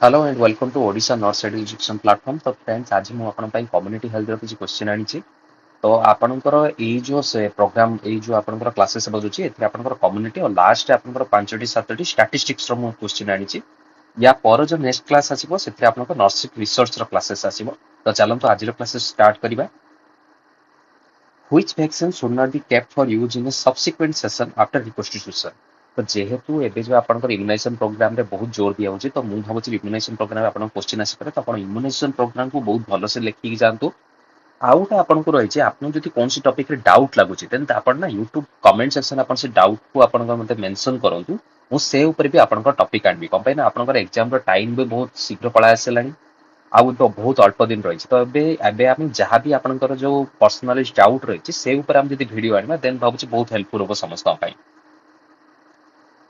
Hello and welcome to Odisha North Side Education Platform. तो friends आज ମୁଁ ଆପଣଙ୍କ ପାଇଁ କମ୍ୟୁନିଟି ହେଲ୍ଥର କିଛି କ୍ୱେଶ୍ଚିନ୍ ଆଣିଛି। ତ ଆପଣଙ୍କର ଏଇ ଯୋଉ ପ୍ରୋଗ୍ରାମ ଏଇ ଯୋଉ ଆପଣଙ୍କର କ୍ଲାसेସ୍ ହେବାକୁ ଯାଉଛି ଏଥିରେ ଆପଣଙ୍କର କମ୍ୟୁନିଟି ଆଉ ଲାଷ୍ଟରେ ଆପଣଙ୍କର 5ଟି 7ଟି ଷ୍ଟାଟିଷ୍ଟିକ୍ସର ମୁଁ କ୍ୱେଶ୍ଚିନ୍ ଆଣିଛି। ୟା ପରେ ଯୋଉ ନେକ୍ସଟ କ୍ଲାସ୍ ଆସିବ ସେଥିରେ ଆପଣଙ୍କ ନର୍ସିଂ ରିସର୍ଚ୍ଚର କ୍ଲାसेସ୍ ଆସିବ। ତ ଚାଲନ୍ତୁ ଆଜିର କ୍ଲାसेସ୍ ଷ୍ଟାର୍ଟ କରିବା। Which vaccine should not be kept for use in a subsequent session after reconstitution? तो जेहेतु ଏବେ ଯୋଉ ଆପଣଙ୍କର ଇମ୍ୟୁନାଇଜେସନ ପ୍ରୋଗ୍ରାମରେ ବହୁତ ଜୋର ଦିଆହଉଛି ତ ମୁଁ ଭାବୁଛି ଇମ୍ୟୁନାଇଜେସନ ପ୍ରୋଗ୍ରାମରେ ଆପଣଙ୍କ କ୍ୱେଶ୍ଚିନ୍ ଆସିପାରେ ତ ଆପଣ ଇମ୍ୟୁନାଇଜେସନ ପ୍ରୋଗ୍ରାମକୁ ବହୁତ ଭଲସେ ଲେଖିକି ଯାଆନ୍ତୁ। ଆଉ ଗୋଟେ ଆପଣଙ୍କୁ ରହିଛି ଆପଣଙ୍କୁ ଯଦି କୌଣସି ଟପିକରେ ଡାଉଟ୍ ଲାଗୁଛି ଦେନ୍ ଆପଣ ନା ୟୁଟ୍ୟୁବ କମେଣ୍ଟ ସେକ୍ସନ ଆପଣ ସେ ଡାଉଟକୁ ଆପଣଙ୍କ ମତେ ମେନସନ କରନ୍ତୁ। ମୁଁ ସେ ଉପରେ ବି ଆପଣଙ୍କ ଟପିକ ଆଣିବି କଣ ପାଇଁ ନା ଆପଣଙ୍କର ଏକ୍ଜାମର ଟାଇମ ବି ବହୁତ ଶୀଘ୍ର ପଳେଇ ଆସିଲାଣି। ଆଉ ତ ବହୁତ ଅଳ୍ପ ଦିନ ରହିଛି ତ ଏବେ ଏବେ ଆମେ ଯାହା ବି ଆପଣଙ୍କର ଯୋଉ ପର୍ସନାଲିଜ ଡାଉଟ୍ ରହିଛି ସେ ଉପରେ ଆମେ ଯଦି ଭିଡ଼ିଓ ଆଣିବା ଦେନ୍ ଭାବୁଛି ବହୁତ ହେଲ୍ପଫୁଲ୍ ହବ ସମସ୍ତଙ୍କ ପାଇଁ।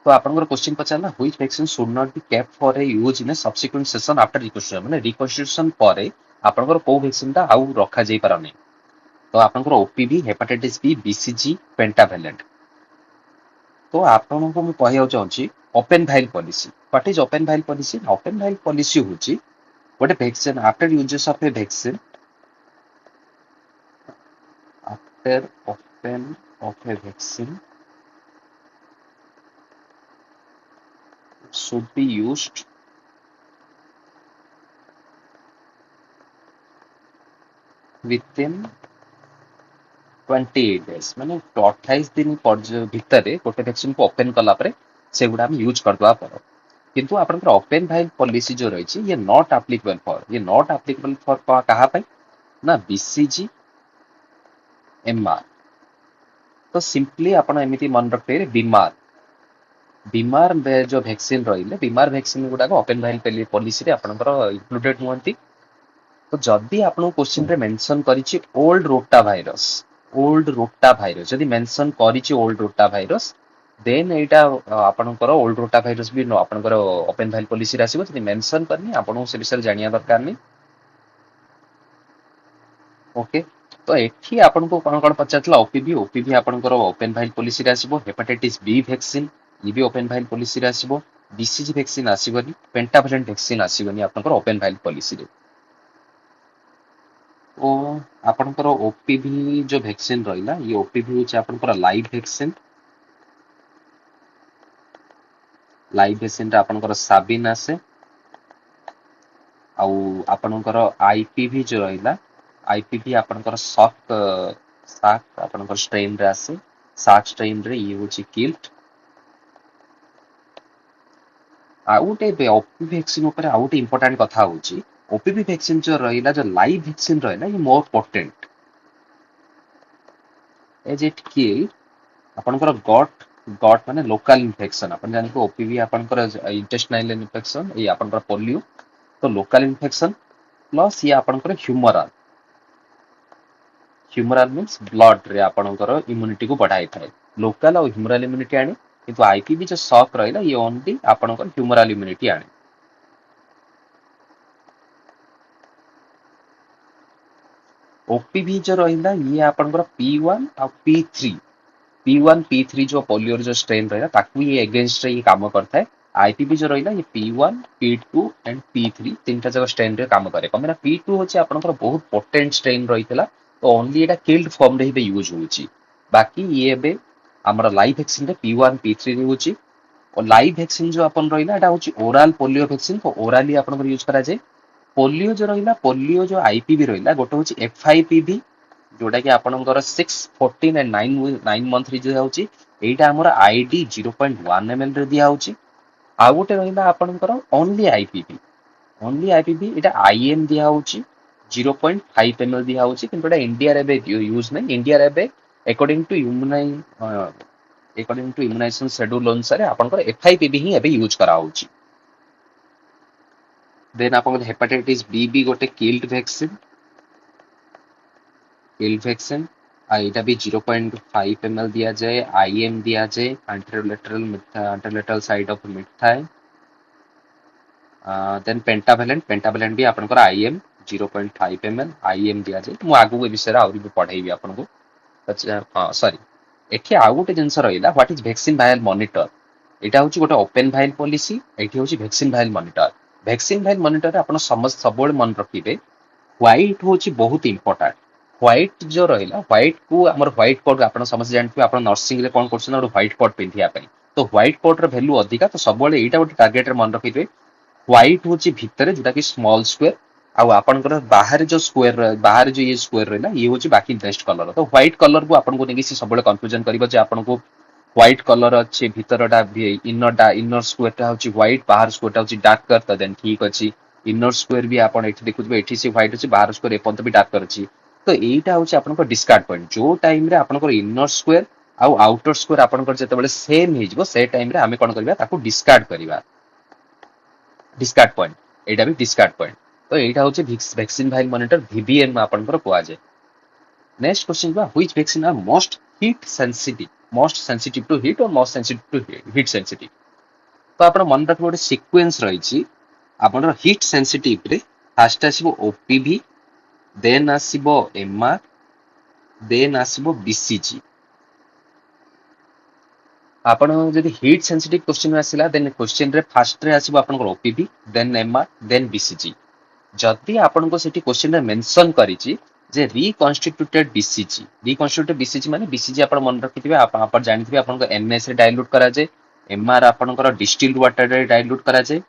ତ ଆପଣଙ୍କର କ୍ୱେଶ୍ଚିନ୍ ପଚାରିଲା which vaccine should not be kept for a use in a subsequent session after reconstruction ମାନେ ରିକନଷ୍ଟ୍ରକ୍ସନ୍ ପରେ ଆପଣଙ୍କର କୋଉ ଭ୍ୟାକ୍ସିନଟା ଆଉ ରଖାଯାଇ ପାରୁନି। ତ ଆପଣଙ୍କର OPV, hepatitis B, BCG, pentavalent. ତ ଆପଣଙ୍କୁ ମୁଁ କହିବାକୁ ଚାହୁଁଛି open vial policy. What is open vial policy? Open vial policy ହେଉଛି ଗୋଟେ vaccine after usages of a vaccine after open of a vaccine should be used within 28 days ମାନେ 28 ଦିନ ଭିତରେ ଗୋଟେ ଭ୍ୟାକ୍ସିନ୍ କୁ ଓପେନ୍ କଲା ପରେ ସେଗୁଡ଼ା ଆମେ ୟୁଜ୍ କରିଦେବା ପରେ। କିନ୍ତୁ ଆପଣଙ୍କର ଓପେନ୍ ଭାଇଲ୍ ପଲିସି ଯୋଉ ରହିଛି ଇଏ ନଟ୍ ଆପ୍ଲିକେବଲ୍ ଫର୍ କାହା ପାଇଁ ନା ବିସିଜି, ଏମଆର୍। ତ ସିମ୍ପଲି ଆପଣ ଏମିତି ମନେ ରଖିପାରିବେ ବିମାର ଯୋଉ ଭ୍ୟାକ୍ସିନ୍ ରହିଲେ ବିମାର ଭ୍ୟାକ୍ସିନ୍ ଗୁଡାକ ଓପେନ୍ ଭାଇଲ୍ ପଲିସିରେ ଆପଣଙ୍କର ଇନକ୍ଲୁଡେଡ୍ ହୁଅନ୍ତି। ତ ଯଦି ଆପଣଙ୍କୁ କ୍ୱେଶ୍ଚିନରେ ମେନସନ କରିଛି ଓଲ୍ଡ ରୋଟା ଭାଇରସ ଯଦି ମେନସନ କରିଛି ଓଲ୍ଡ ରୋଟା ଭାଇରସ ଦେନ୍ ଏଇଟା ଆପଣଙ୍କର ଓଲ୍ଡ ରୋଟା ଭାଇରସ ବି ଆପଣଙ୍କର ଓପେନ୍ ଭାଇଲ୍ ପଲିସିରେ ଆସିବ। ଯଦି ମେନସନ କରିନି ଆପଣଙ୍କୁ ସେ ବିଷୟରେ ଜାଣିବା ଦରକାର ନାହିଁ। ଓକେ ତ ଏଠି ଆପଣଙ୍କୁ କଣ କଣ ପଚାରିଥିଲା ଓପିଭି ଆପଣଙ୍କର ଓପେନ୍ ଭାଇଲ୍ ପଲିସିରେ ଆସିବ। ହେପାଟାଇଟିସ୍ ବି ଭ୍ୟାକ୍ସିନ୍ ଇଏ ବି ଓପେନ୍ ଭାଇଲ୍ ପଲିସିରେ ଆସିବ। ବିସିଜି ଭ୍ୟାକ୍ସିନ୍ ଆସିବନି, ପେଣ୍ଟାଭାଲେଣ୍ଟ ଭ୍ୟାକ୍ସିନ୍ ଆସିବନି ଆପଣଙ୍କର ଓପେନ୍ ଭାଇଲ୍ ପଲିସିରେ। ଓ ଆପଣଙ୍କର ଓପିଭି ଯୋଉ ଭ୍ୟାକ୍ସିନ୍ ରହିଲା ଇଏ ଓପିଭି ହେଉଛି ଆପଣଙ୍କର ଲାଇଭ୍ ଭ୍ୟାକ୍ସିନ୍। ଲାଇଭ୍ ଭ୍ୟାକ୍ସିନ୍ରେ ଆପଣଙ୍କର ସାବିନ୍ ଆସେ। ଆଉ ଆପଣଙ୍କର ଆଇପିଭି ଯୋଉ ରହିଲା ଆଇପିଭି ଆପଣଙ୍କର ସାକ୍ ଆପଣଙ୍କର ଷ୍ଟ୍ରେନରେ ଆସେ। ସାକ୍ ଷ୍ଟ୍ରେନରେ ଇଏ ହେଉଛି କିଲ୍ଟ। ଆଉ ଗୋଟେ ଓପିଭି ଭ୍ୟାକ୍ସିନ୍ ଉପରେ ଆଉ ଗୋଟେ ଇମ୍ପୋର୍ଟାଣ୍ଟ କଥା ହେଉଛି ଓପିଭି ଭ୍ୟାକ୍ସିନ୍ ଯୋଉ ରହିଲା ଯୋଉ ଲାଇଭ୍ ଭ୍ୟାକ୍ସିନ୍ ରହିଲା ଇଏ ମୋର୍ ପୋଟେଣ୍ଟ। ଏ ଯେ କିଲ୍ ଆପଣଙ୍କର ଗଟ୍ ମାନେ ଲୋକାଲ ଇନଫେକ୍ସନ ଆପଣ ଜାଣିଥିବେ ଓପିଭି ଆପଣଙ୍କର ଇଣ୍ଟେଷ୍ଟାଇନାଲ ଇନଫେକ୍ସନ ଏଇ ଆପଣଙ୍କର ପୋଲିଓ ତ ଲୋକାଲ ଇନଫେକ୍ସନ ପ୍ଲସ୍ ଇଏ ଆପଣଙ୍କର ହ୍ୟୁମରାଲ ମିନ୍ସ ବ୍ଲଡରେ ଆପଣଙ୍କର ଇମ୍ୟୁନିଟିକୁ ବଢାଇଥାଏ। ଲୋକାଲ ଆଉ ହ୍ୟୁମରାଲ ଇମ୍ୟୁନିଟି ଆଣେ କିନ୍ତୁ ଆଇପିଭି ଯୋଉ ସକ୍ ରହିଲା ଇଏ ଓନଲି ଆପଣଙ୍କର ହ୍ୟୁମରାଲ ଇମ୍ୟୁନିଟି ଆଣେ। ଓପିଭି ଯୋଉ ରହିଲା ଇଏ ଆପଣଙ୍କର P1 ଆଉ P3 ଯୋଉ ପୋଲିଓର ଯୋଉ ଷ୍ଟ୍ରେନ୍ ରହିଲା ତାକୁ ଇଏ ଏଗେନଷ୍ଟରେ ଇଏ କାମ କରିଥାଏ। ଆଇପିଭି ଯୋଉ ରହିଲା ଇଏ P1, P2 ଆଣ୍ଡ P3 ତିନିଟା ଯାକ ଷ୍ଟ୍ରେନରେ କାମ କରେ। କଣ ପାଇଁ ନା P2 ହେଉଛି ଆପଣଙ୍କର ବହୁତ ପୋଟେଣ୍ଟ ଷ୍ଟ୍ରେନ୍ ରହିଥିଲା ତ ଓନଲି ଏଇଟା କିଲ୍ଡ ଫର୍ମରେ ହିଁ ୟୁଜ୍ ହେଉଛି। ବାକି ଇଏ ଏବେ ଆମର ଲାଇଭ୍ ଭ୍ୟାକ୍ସିନରେ P1, P3 ହେଉଛି। ଲାଇଭ୍ ଭ୍ୟାକ୍ସିନ ଯୋଉ ଆପଣ ରହିଲା ଏଟା ହେଉଛି ଓରାଲ ପୋଲିଓ ଭ୍ୟାକ୍ସିନ ତ ଓରାଲି ଆପଣଙ୍କର ୟୁଜ୍ କରାଯାଏ। ପୋଲିଓ ଯୋଉ ରହିଲା ପୋଲିଓ ଯୋଉ ଆଇପିଭି ରହିଲା ଗୋଟେ ହେଉଛି ଏଫ୍ଆଇପିଭି ଯୋଉଟା କି ଆପଣଙ୍କର 6, 14 and 9 ମନ୍ଥରେ ଦିଆଯାଉଛି। ଏଇଟା ଆମର ଆଇଡି 0.1 ml ରେ ଦିଆଯାଉଛି। ଆଉ ଗୋଟେ ରହିଲା ଆପଣଙ୍କର ଓନ୍ଲି ଆଇପିଭି ଏଇଟା ଆଇଏମ୍ ଦିଆଯାଉଛି 0.5 ml ଦିଆଯାଉଛି କିନ୍ତୁ ଏଇଟା ଇଣ୍ଡିଆରେ ଏବେ ୟୁଜ୍ ନାହିଁ। ଇଣ୍ଡିଆରେ ଏବେ ଆକର୍ଡିଂ ଟୁ ଇମ୍ୟୁନାଇଜେସନ ସେଡ୍ୟୁଲ ଅନୁସାରେ ଆପଣଙ୍କର ଏଫ୍ଆଇପିଭି ହିଁ ଏବେ ୟୁଜ୍ କରାଯାଉଛି। ଦେନ୍ ଆପଣଙ୍କର ହେପାଟାଇଟିସ୍ ବି ବି ଗୋଟେ କିଲ୍ଡ ଭ୍ୟାକ୍ସିନ୍ ଆଉ ଏଇଟା ବି 0.5 ml ଦିଆଯାଏ। ଆଇଏମ୍ ଦିଆଯାଏ ଆଣ୍ଟିଲେଟରାଲ ସାଇଟ୍ ଅଫ ମିଡଥାଏ। ଦେନ୍ ପେଣ୍ଟାଭାଲେଣ୍ଟ ବି ଆପଣଙ୍କର ଆଇଏମ୍ 0.5 ml ଆଇଏମ୍ ଦିଆଯାଏ। ମୁଁ ଆଗକୁ ଏ ବିଷୟରେ ଆହୁରି ବି ପଢେଇବି ଆପଣଙ୍କୁ। ସରି ଏଠି ଆଉ ଗୋଟେ ଜିନିଷ ରହିଲା what is vaccine viral monitor. ଏଇଟା ହେଉଛି ଗୋଟେ ଓପେନ୍ ଭାଇଲ୍ ପଲିସି ଏଇଠି ହେଉଛି vaccine viral monitor. Vaccine file monitor आपण समस्त सब मन रखिबे व्हाइट होची बहुत इंपोर्टेंट व्हाइट जो रहिला व्हाइट को हमर व्हाइट कोट आपण समस्त जानथि आपण नर्सिंग रे कोन करछन और व्हाइट कोट पिंधिया पई तो व्हाइट कोट र वैल्यू अधिका तो सब एटा गोटे टार्गेट रे मन रखिबे व्हाइट होची भितरे जोटा कि स्मॉल स्क्वायर आउ आपनकर बाहर जो स्क्वायर बाहर जो ये स्क्वायर रहला ये होची बाकी बेस्ट कलर तो व्हाइट कलर को आपन को नेकी सब कंफ्यूजन करिवो जे आपन को व्हाइट कलर अच्छे भितरटा इनर स्क्वायर टा होची व्हाइट बाहर स्क्वायर टा होची डार्कर तो देन ठीक अछि इनर स्क्वायर भी आपण एठी देखुथबे एठी से व्हाइट अछि बाहर स्क्वायर एपंत भी डार्कर अछि तो एटा होची आपन को डिस्कार्ड पॉइंट जो टाइम रे आपन को इनर स्क्वायर आउ आउटर स्क्वायर आपन को जते बेले सेम हे जिवो से टाइम रे हमें कोन करबा ताको डिस्कार्ड करबा डिस्कार्ड पॉइंट एटा भी डिस्कार्ड पॉइंट तो एटा होची वैक्सीन फाइल मॉनिटर वीवीएम आपन को कुआ जाय नेक्स्ट क्वेश्चन बा which vaccine are most sensitive to heat और most sensitive to heat sensitive तो आपण मन रखबो गोटे सीक्वेंस रहिछि आपण हीट सेंसिटिव रे फास्ट आसीबो ओपीवी देन आसीबो एमआर देन आसीबो बीसीजी आपण जदि हीट सेंसिटिव क्वेश्चन आसिला देन क्वेश्चन रे फास्ट रे आसीबो आपण OPV then MR then BCG जदि आपण को सेठी क्वेश्चन रे मेंशन करिछि जे रिकन्स्टिट्यूटेड बीसीजी माने बीसीजी आपण मन रखिथिबे आपण जानिथिबे आपण को एमएस रे डाइल्यूट करा जाय एमआर आपण को डिस्टिल्ड वाटर रे डाइल्यूट करा जाय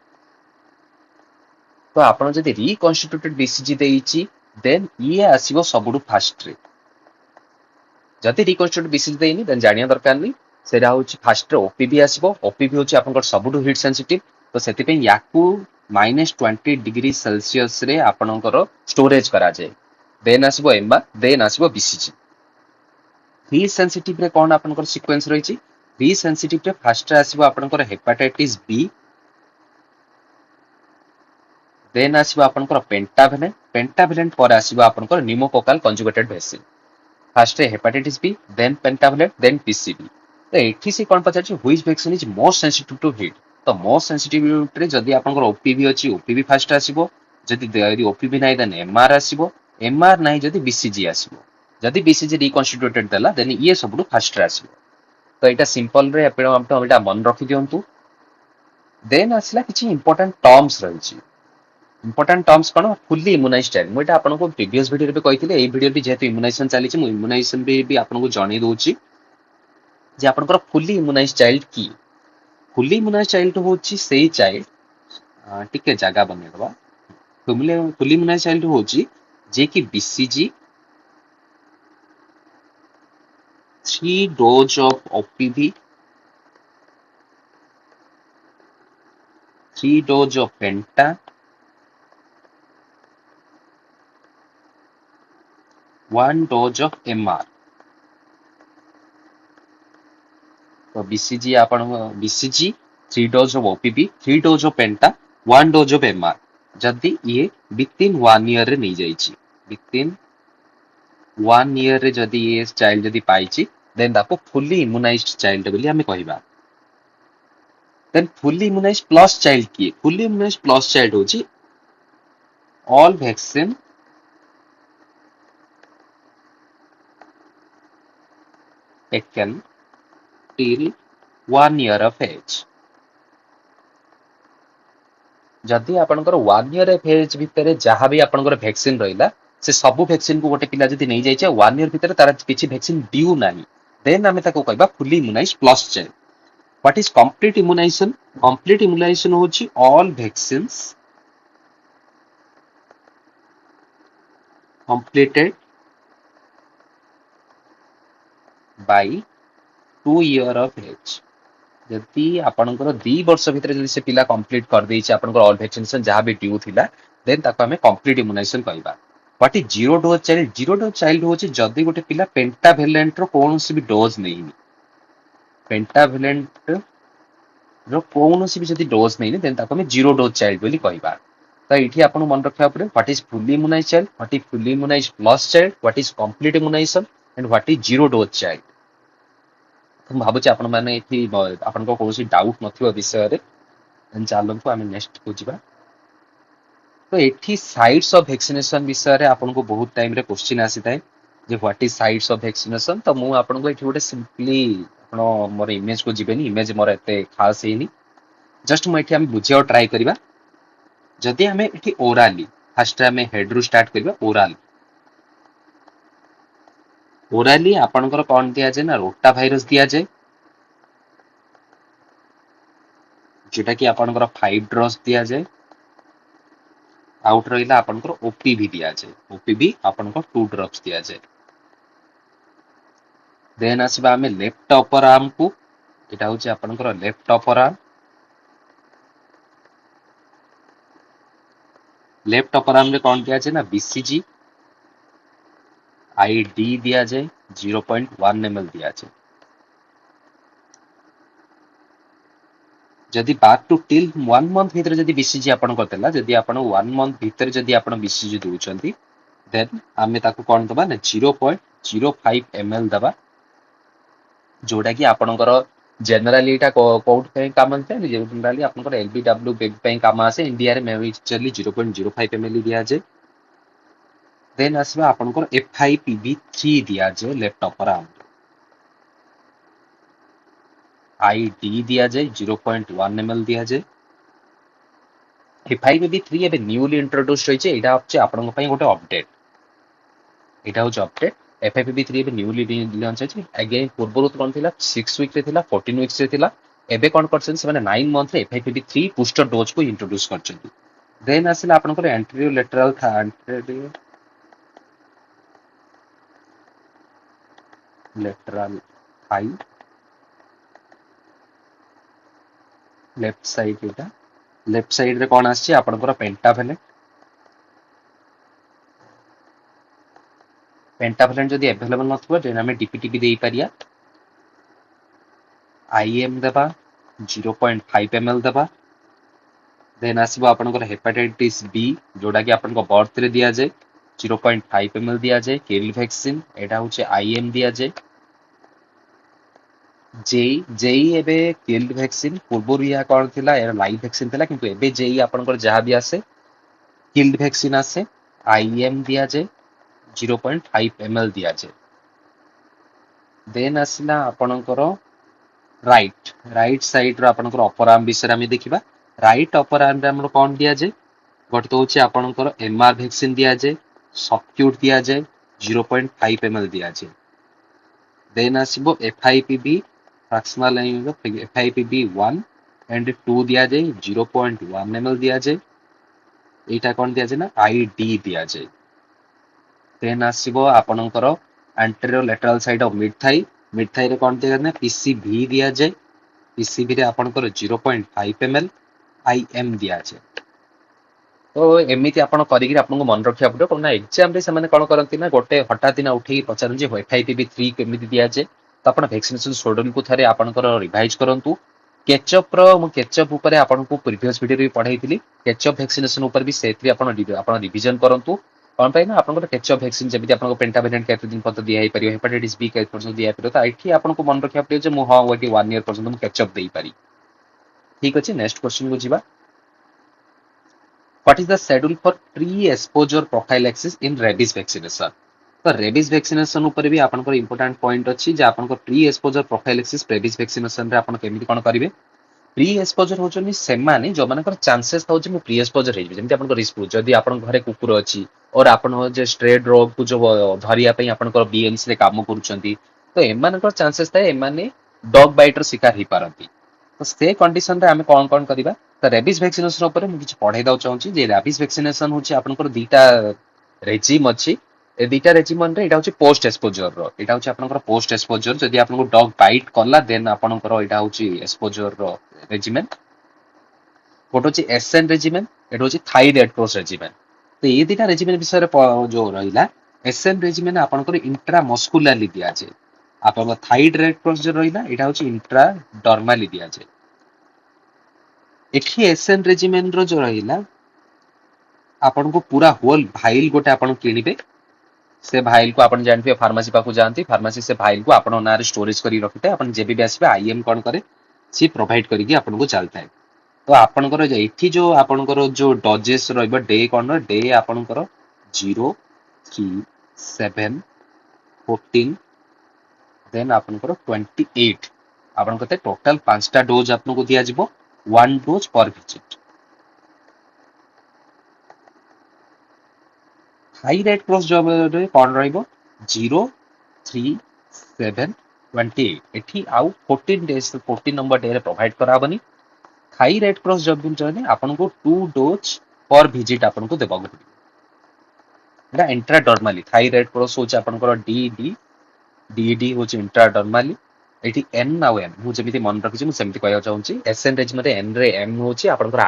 तो आपण जदि रिकन्स्टिट्यूटेड बीसीजी देइछि देन ये आसीबो सबुडु फास्ट रे जदि रिकन्स्टिट्यूटेड बीसीजी देइनि देन जानिया दरकार नै सेरा होछि फास्ट रे ओपीवी आसीबो ओपीवी होछि आपण को सबुडु हीट सेंसिटिव तो सेति पे याकू -20 डिग्री सेल्सियस रे आपणकर स्टोरेज करा जाय देन आसीबो एमआर देन आसीबो बीसीजी हीट सेंसिटिव रे कोन आपणकर सीक्वेंस रहिछि हीट सेंसिटिव रे फास्ट रे आसीबो आपणकर हेपाटाइटिस बी देन आसीबो आपणकर पेंटावेलेंट पर आसीबो आपणकर निमोकोकाल कंजुगेटेड वैक्सीन फास्ट रे hepatitis B then pentavalent then PCV तो एठी से कोन पचाछि which vaccine is most sensitive to heat तो मोस्ट सेंसिटिव रे जदि आपनकर ओपीवी अछि ओपीवी फास्ट आसीबो जदि ओपीवी नै देन एमआर आसीबो एमआर नै जदि बीसीजी आसीबो जदि बीसीजी रिकन्स्टिट्यूटेड देला देन ये सबुडु फास्ट आसीबो तो एटा सिंपल रे आपण एटा मन रखि दियंतु देन आसला किछि इंपोर्टेंट टर्म्स रहिछि इंपोर्टेंट टर्म्स कोन फुल्ली इम्युनाइज्ड टाइप मोटा आपण को प्रीवियस वीडियो रे कहिथिले एई वीडियो भी जेतु इम्युनाइजेशन चलीछि मु इम्युनाइजेशन भी आपण को जणी दोछि जे आपनकर फुल्ली इम्युनाइज्ड चाइल्ड की फुल्ली इम्युनाइज्ड चाइल्ड होछि सेही चाइल्ड टिके जागा बनेबा फुल्ली इम्युनाइज्ड चाइल्ड होछि जे कि BCG 3 dose of OPV 3 dose of penta 1 dose of MR तो बीसीजी आपण BCG 3 dose of OPV 3 dose of penta 1 dose of MR जदि ये विथिन 1 ईयर रे नै जाईछि विथिन 1 ईयर रे जदि ये चाइल्ड जदि पाइछि देन ताको फुल्ली इम्युनाइज्ड चाइल्ड बोली हमें कहिबा then fully immunised plus child की फुल्ली इम्युनाइज्ड प्लस चाइल्ड होछि all vaccine taken till 1 year of age जदि आपनकर 1 year of age भितरे जहाँ भी आपनकर वैक्सीन रहिला से सब वैक्सीन को गोटे पिला जदि नै जाइछे 1 year भितरे तार किछि वैक्सीन ड्यू नाही देन हमें ताको कहबा fully immunised plus child what is complete immunisation होछि all vaccines completed by 2 year of age जदि आपनकर 2 वर्ष भितर जदि से पिला कंप्लीट कर देइछ आपनकर ऑल वैक्सीनेशन जहाँ भी ड्यू थिला देन ताको हमें कंप्लीट इम्युनाइजेशन कहबा what is zero dose child होछि जदि गोटे पिला पेंटावेलेंट रो कोनोसी भी डोज नहीं पेंटावेलेंट रो कोनोसी भी जदि डोज नहीं देन ताको हमें जीरो डोज चाइल्ड बोली कहबा तो एठी आपन मन रखिया पड़े what is fully immunised child what is fully immunised plus child what is complete immunisation and what is zero dose child तो भाबुची आपण माने एठी आपण को कोनोसी डाउट नथिबो विषय रे एंड चालंतु आमे नेक्स्ट को जिबा तो एठी साइट्स ऑफ वैक्सीनेशन विषय रे आपण को बहुत टाइम रे क्वेश्चन आसी थाए जे what is sites of vaccination तो मु आपण को एठी गोटे सिंपली आपण मोर इमेज को जिबेनी इमेज मोर एते खास हेनी जस्ट मु एठी हम बुझियो ट्राई करबा जदि आम ये ओराली फास्ट आम हेड रु स्टार्ट करबा ओराली आपणकर कौन दि जाए ना रोटा भाइरस दि जाए जोटा कि आपणकर 5 ड्रॉस दि जाए आउट रहा आपणकर ओपीवी दि जाए ओपीवी आपणकर 2 ड्रॉप्स दि जाए देन आसबा आम लेफ्ट अपर आर्म को एटा होची आपणकर left upper arm left upper arm रे कौन दि जाए ना बीसीजी आईडी दि जाए 0.1 ml दि जाए जदि बैक टू टिल 1 मंथ भीतर जदि बीसीजी आपन करतेला जदि आपन 1 मंथ भीतर जदि आपन बीसीजी दउचंती देन आमे ताको कोन दबा ना 0.05 ml दबा जोटा कि आपनकर जनरली एटा कोड पे काम आते जनरली आपनकर एलबीडब्ल्यू बेबी पे काम आसे इंडिया रे मेजरली 0.05 ml दिया जाए देन आसबा आपनकर FIPB3 दिया जाए लेफ्ट अपर आर्म आईडी दिया जाए 0.1 ml दिया जाए FIPB3 एबे न्यूली इंट्रोड्यूस होइचे एटा अछि आपन पई गोटे अपडेट एटा होच अपडेट FIPB3 एबे न्यूली लॉन्च अछि अगेन पूर्वरु कोन थिला 6 वीक रे थिला 14 वीक्स रे थिला एबे कोन करछन से माने 9 मंथ रे FIPB3 बूस्टर डोज को इंट्रोड्यूस करछन देन आसिला आपन एंटीरियो लेटरल था लेटरल थाई लेफ्ट साइड एटा लेफ्ट साइड रे कोन आछि आपन पेंटावेलेंट पेंटावेलेंट जदि अवेलेबल नथबो देन हमें डीपीटीपी देई परिया आईएम देबा 0.5 ml देबा देन आसीबो आपनकर हेपाटाइटिस बी जोडा कि आपनको बर्थ रे दिया जाए 0.5 ml दिया जाए केल वैक्सीन एटा होचे आईएम दिया जाए जेई जेई एबे केल वैक्सीन पूर्वरु या कोन थिला ए लाइव वैक्सीन थिला किंतु एबे जेई आपनकर जहा भी आसे किल्ड वैक्सीन आसे आईएम दिया जाए 0.5 ml दिया जाए देन आसिला आपनकर राइट साइड रो आपनकर अपर आर्म विषय में देखिबा राइट अपर आर्म रे हमर कोन दिया जाए गोटे तो होचे आपनकर एमआर वैक्सीन दिया जाए सबक्यूट दिया जाए 0.5 ml दिया जाए देन आसीबो एफआईपीबी फ्रैक्शनल एफआईपीबी 1 एंड 2 दिया जाए 0.1 ml दिया जाए एटा कोन दिया जाए ना आईडी दिया जाए देन आसीबो आपनकर anterior lateral side of mid thigh रे कोन दिया जाए ना पीसीवी दिया जाए पीसीवी रे आपनकर 0.5 ml आईएम दिया जाए तो एमिति आपण करिक आपको मन रखिया पड़ो कोना एग्जाम रे से कोन करंती ना गोटे हठात ना उठी पचारन जे FIPB3 केमिति दिया जाए तो आपण वैक्सीनेशन शेड्यूल को थारे आपनकर रिवाइज करंतु केचअप रो मु केचअप ऊपर आपनको प्रीवियस वीडियो रे पढाइथिली केचअप वैक्सीनेशन ऊपर भी सेथि आपण रिवीजन करंतु कोन पाइ ना आपनकर केचअप वैक्सीन जेबिति आपनको पेंटावेलेंट केते दिन पत दिया हे परियो हेपाटाइटिस बी केते परसेंट दिया हे परियो तो एठी आपनको मन रखिया पड़ियो जे मु हां वेटी 1 ईयर परसेंट मु केचअप देई पारी ठीक अछि नेक्स्ट क्वेश्चन को जिबा What is the schedule for pre-exposure prophylaxis in rabies vaccination? तो रेबीज वैक्सीनेशन ऊपर भी आपनकर इंपोर्टेंट पॉइंट अछि जे आपनकर pre exposure prophylaxis rabies vaccination रे आपन केमिति कोन करिवे प्री एक्सपोजर होचनी सेमाने जो मानकर चांसेस थाउ जे मु प्री एक्सपोजर हे जेमति आपनकर रिस्क जदी आपन घरे कुकुर अछि और आपन जे स्ट्रे डॉग को जो धरिया पई आपनकर बीएमसी रे काम करूचंती तो एमानकर चांसेस थाए एमाने डॉग बाइटर शिकार ही पारंती तो से कंडीशन रे हमें कोन कोन करिबा तो रेबीज वैक्सीनेशन ऊपर मु किछ पढाई दाउ चाहूची जे रेबीज वैक्सीनेशन होची आपनकर दीटा रेजिम अछि ए दीटा रेजिमन रे एटा होची पोस्ट एक्सपोजर रो एटा होची आपनकर पोस्ट एक्सपोजर जदी आपनको डॉग बाइट करला देन आपनकर एटा होची एक्सपोजर रो रेजिमेन गोटे होची एसएन रेजिमेन एटा होची थाई रेड क्रॉस रेजिमेन तो ये दीटा रेजिमेन विषय रे जो रहिला एसएन रेजिमेन आपनकर इंट्रा मस्कुलरली दिया जे आपन थाई रेड क्रॉस जो रहिला एटा होची इंट्रा डर्माली दिया जे एठी एसएन रेजिमेन रो जो रहिला आपनको पूरा होल भाइल गोटे आपन किनिबे से भाइल को आपन जानबे फार्मेसी पाखु जानती फार्मेसी से भाइल को आपन नारे स्टोरेज करी रखिते आपन जेबी भी आसीबे आईएम कोन करे सी प्रोवाइड करिकि आपन को चलता तो आपनकर एठी जो आपनकर जो डजेस रहबो डे कोन डे आपनकर 0 3 7 14 देन आपनकर 28 आपन कते टोटल 5टा डोज आपन को दिया जिवो 1 डोज पर विजिट हाई रेट क्रॉस जॉब रे कौन रहिबो 0 3 7 28 एठी आउ 14 डेज 14 नंबर डे रे प्रोवाइड कराबनी हाई रेट क्रॉस जॉब जने आपन को 2 डोज पर विजिट आपन को देबा पड़िबो एटा इंट्राडर्माली हाई रेट क्रॉस होचे आपन को डी डीडी होचे इंट्राडर्माली एठी एन आउ एम मु जेमिति मन रखिछि मु सेमिति कहया चाहूछि एसएन रेजिम रे एन रे एम होचे आपन को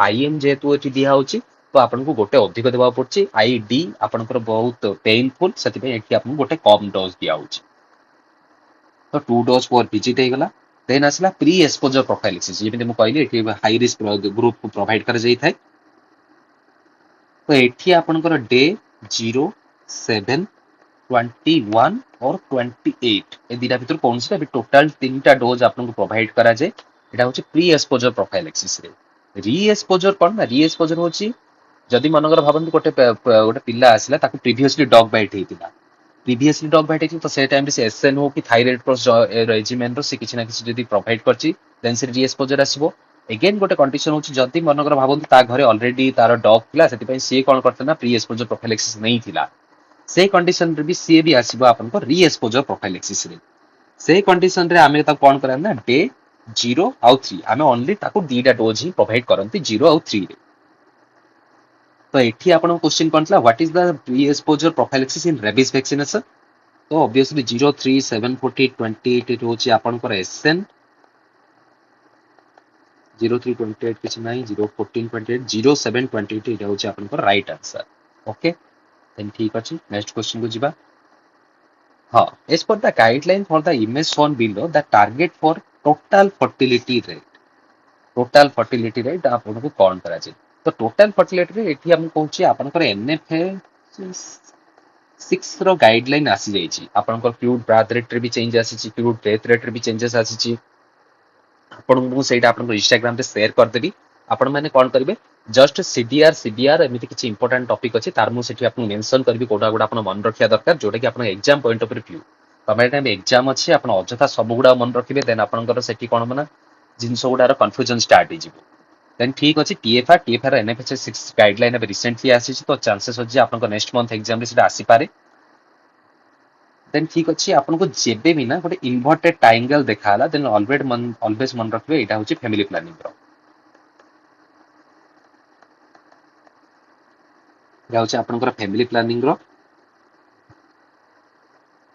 आईएम जेतु एठी दिया होची तो आपन को गोटे अधिक देबा पड़छि आईडी आपन को बहुत पेनफुल सेति पे एठी आपन गोटे कम डोज दिया होची तो 2 डोज पर विजिट हे गला देन आसला प्री एक्सपोजर प्रोफाइलिसिस जेमिति मु कहली एठी हाई रिस्क ग्रुप को प्रोवाइड कर जाई थाए तो एठी आपन को डे 0 7 21 और 28 ए दिटा भितर कौन सी टोटल 3टा डोज आपको प्रोवाइड करा जाए एटा होची प्री एक्सपोजर प्रोफाइलेक्सिस रे री एक्सपोजर कोन ना री एक्सपोजर होची जदि मनकर भाबंतु गोटे पिल्ला आसिला ताकू प्रीवियसली डॉग बाइट हेतिला प्रीवियसली डॉग बाइट हेतिला तो से टाइम रे से एसएन हो कि थायराइड क्रॉस रेजिमेन रो से किछि ना किछि जदि प्रोवाइड करची देन से री एक्सपोजर आसीबो एगेन गोटे कंडीशन होची जदि मनकर भाबंतु ता घरे ऑलरेडी तार डॉग थिला सेति पई सी कोन करथना ना प्री एक्सपोजर प्रोफाइलेक्सिस नहीं थिला से कंडीशन रे भी सी भी आसीबो आपन को री एक्सपोजर प्रोफाइलेक्सिस रे से कंडीशन रे आमे ता कोन करन ना डे 0 आउ 3 आमे ओनली ताको दीटा डोज ही प्रोवाइड करंती 0 आउ 3 रे तो एठी आपन क्वेश्चन कोन थला what is the pre exposure prophylaxis in rabies vaccination तो ऑब्वियसली 0 3 7 40 28 एट होची आपन को एसएन 0 3 28 किछ नाही 0 14 28 0 7 28 एटा होची आपन को राइट आंसर ओके देन ठीक अछि नेक्स्ट क्वेश्चन को जिबा हाँ as per the guideline for the image shown below the target for total fertility rate आपन को कौन करा जाय तो टोटल फर्टिलिटी रेट एठी हम कहूची आपन को एनएफए 6 रो गाइडलाइन आसी जाई छी आपन को फ्लूइड ब्राथ रेट रे भी चेंज आसी छी फ्लूइड डेथ रेट रे भी चेंजेस आसी छी आपन को सेटा आपन को इंस्टाग्राम रे शेयर कर देबी आपण माने कोन करबे जस्ट सीडीआर एमिति किछि इंपोर्टेंट टॉपिक अछि तार मु सेठी आपन मेंशन करबी कोडा कोडा आपन मन रखिया दरकार जोटा कि आपन एग्जाम पॉइंट ऑफ व्यू तमे टाइम एग्जाम अछि आपन अजथा सब गुडा मन रखिबे देन आपनकर सेठी कोन माने जिंस गुडार कंफ्यूजन स्टार्ट हो जिवो देन ठीक अछि टीएफआर एनएफएच 6 गाइडलाइन अब रिसेंटली आसी छी तो चांसेस अछि आपन नेक्स्ट मंथ एग्जाम रे सेटा आसी पारे देन ठीक अछि आपन को जेबे भी ना गोटे इन्वर्टेड ट्रायंगल देखाला देन ऑलवेज मन रखबे एटा होची फैमिली प्लानिंग रो जाउछ आपनकर फैमिली प्लानिंग रो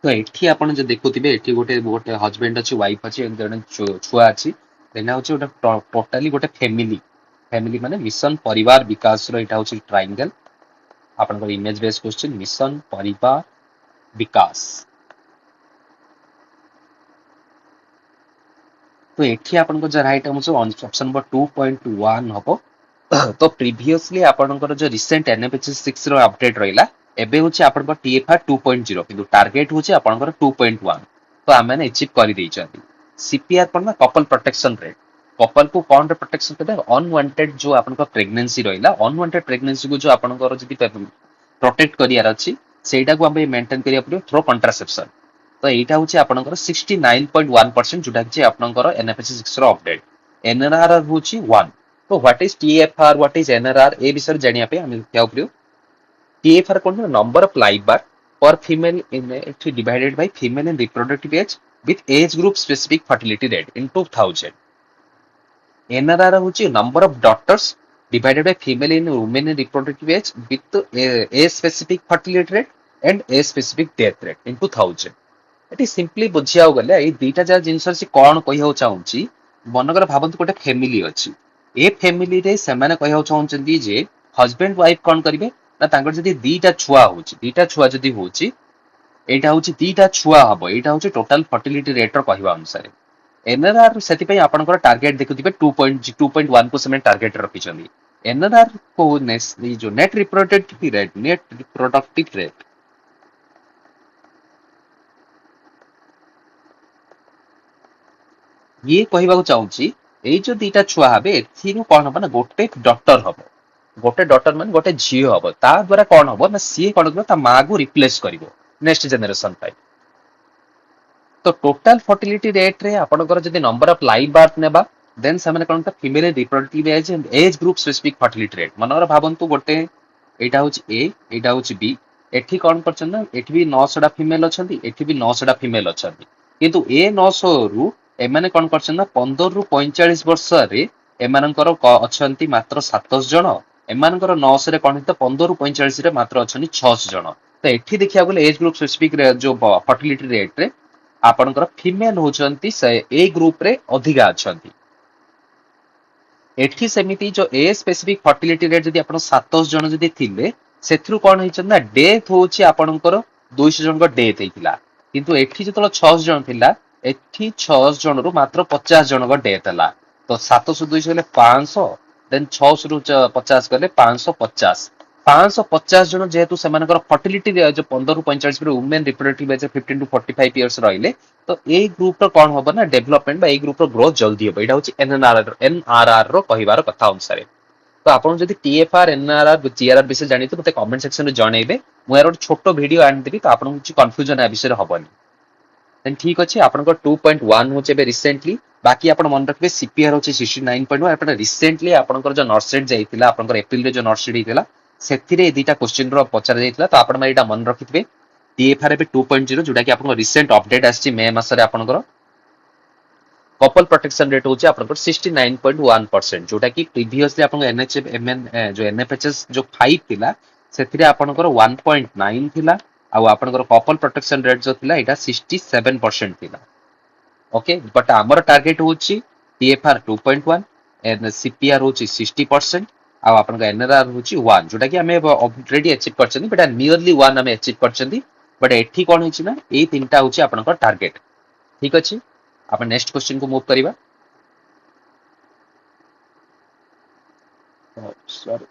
तो एठी आपण जे देखुथिबे एठी गोटे गोटे हस्बैंड अछि वाइफ अछि जने छुआ अछि एना होछि गोटे टोटली गोटे फैमिली माने मिशन परिवार विकास रो एटा होछि ट्रायंगल आपनकर इमेज बेस्ड क्वेश्चन मिशन परिवार विकास तो एठी आपनको जो राइट आंसर ऑप्शन नंबर 2.1 हबो तो प्रीवियसली आपनकर जो रिसेंट एनएफएच 6 रो अपडेट रहिला एबे होछि आपनकर टीएफआर 2.0 किंतु टारगेट होछि आपनकर 2.1 तो आमे ने अचीव करि दै छथि सीपीआर पर ना कपल प्रोटेक्शन रेट कपल को कौन रे प्रोटेक्शन करबे अनवांटेड जो आपनकर प्रेगनेंसी रहिला अनवांटेड प्रेगनेंसी को जो आपनकर जदि प्रोटेक्ट करियार अछि सेटा को हम मेंटेन करिया पड़ियो थ्रो कंट्रासेप्शन तो एटा होछि आपनकर 69.1% जोटा कि आपनकर एनएफएच 6 रो अपडेट एनआरआर होछि 1 तो what is TFR what is NRR ए विषय जानिया पे हम क्या उपयोग टीएफआर कोन number of live birth per female in it divided by female in reproductive age with age group specific fertility rate in 2000 NRR होछि number of daughters divided by female in women in reproductive age with a specific fertility rate and a specific death rate in 2000 एटी simply बुझियाउ गले ए दीटा जा जिंस से कोन कहियो चाहूची मनकर भाबंतु गोटे family अछि ए फैमिली रे से माने कहियो चाहूचंदी जे हस्बैंड वाइफ कोन करिवे ना तांकर जदी दीटा छुआ जदी होची एटा होची दीटा छुआ हबो एटा होची टोटल फर्टिलिटी रेट रो कहिवा अनुसार एनआरआर सेति पई आपनकर टारगेट देखुथिबे 2.1 को सेमे टारगेट रखिचंदी एनआरआर को जो नेट रिप्रोडक्टिव रेट ये कहबा चाहूची एई जो दीटा छुआ हबे एथिनु कोन हबो ना गोटे डॉटर माने गोटे झियो हबो ता द्वारा कोन हबो ना सी कोन करबो ता मां को रिप्लेस करिवो नेक्स्ट जनरेशन पाई तो टोटल फर्टिलिटी रेट रे आपनकर जदी नंबर ऑफ लाइव बर्थ नेबा देन से माने कोन female reproductive age group specific fertility rate मनर भाबंतु गोटे एटा हूँ ए एटा हूँ बी एठी कौन करछन ना एठी भी 900 टा फीमेल अछंती एठी भी 900 टा फीमेल अछंती किंतु ए 900 रु एमाने कौन करछन ना 15 रु 45 वर्ष रे एमानकर अछंती मात्र 700 जण एमानकर 900 रे कौन तो 15 रु 45 रे मात्र अछंती 600 जण तो एठी देखिया बोले एज ग्रुप स्पेसिफिक रे जो फर्टिलिटी रेट रे आपनकर फीमेल होचंती से ए ग्रुप रे अधिका अछंती एठी सेमिति जो ए स्पेसिफिक फर्टिलिटी रेट जदि आपण 700 जण जदि थिले सेथरु कोन हिचन ना डेथ होची आपणकर 200 जण को डेथ हेतिला किंतु एठी जतल 600 जण थिला एठी 600 जण रु मात्र 50 जण को डेथ हला तो 700 200 गले 500 देन 600 रु 50 गले 550 550 जण जेहेतु सेमानकर फर्टिलिटी जो 15 रु 45 रे women reproductive age 15 to 45 years रहिले तो ए ग्रुप रो कोन होबो ना डेवलपमेंट बा ए ग्रुप रो ग्रोथ जल्दी होबो एटा होची एनआरआर रो कहिबार कथा अनुसार तो आपण जदि टीएफआर एनआरआर जीआरआर विषय जानि तो मते कमेंट सेक्शन रे जणैबे मु यार छोटो वीडियो आनि देबी तो आपण कुछ कंफ्यूजन आ विषय हबनी देन ठीक अछि आपन को 2.1 होचे बे रिसेंटली बाकी आपण मन रखबे सीपीआर होचे 69.1 आपण रिसेंटली आपण जो नर्सेट जाइतिला आपण एप्रिल रे जो नर्सेट हितिला सेथिरे एदिटा क्वेश्चन रो पचार जाइतिला तो आपण एटा मन रखितबे टीएफआर एबे 2.0 जोटा कि आपण रिसेंट अपडेट आछि मे मासरे आपण कपल प्रोटेक्शन रेट होची आपनकर 69.1% जोटा कि प्रीवियसली आपन एनएचएफ एमएन जो एनएफएचएस जो 5 थिला सेथिरे आपनकर 1.9 थिला आ आपनकर कपल प्रोटेक्शन रेट जो थिला एटा 67% थिला ओके बट हमर टारगेट होची टीएफआर 2.1 एंड सीपीआर होची 60% आ आपनकर एनआरआर होची 1 जोटा कि हमें ऑलरेडी अचीव करछनी बट नियरली 1 हमें अचीव करछनी बट एठी कोन होची ना ए तीनटा होची आपनकर टारगेट ठीक अछि आपण नेक्स्ट क्वेश्चन को मूव करिबा sorry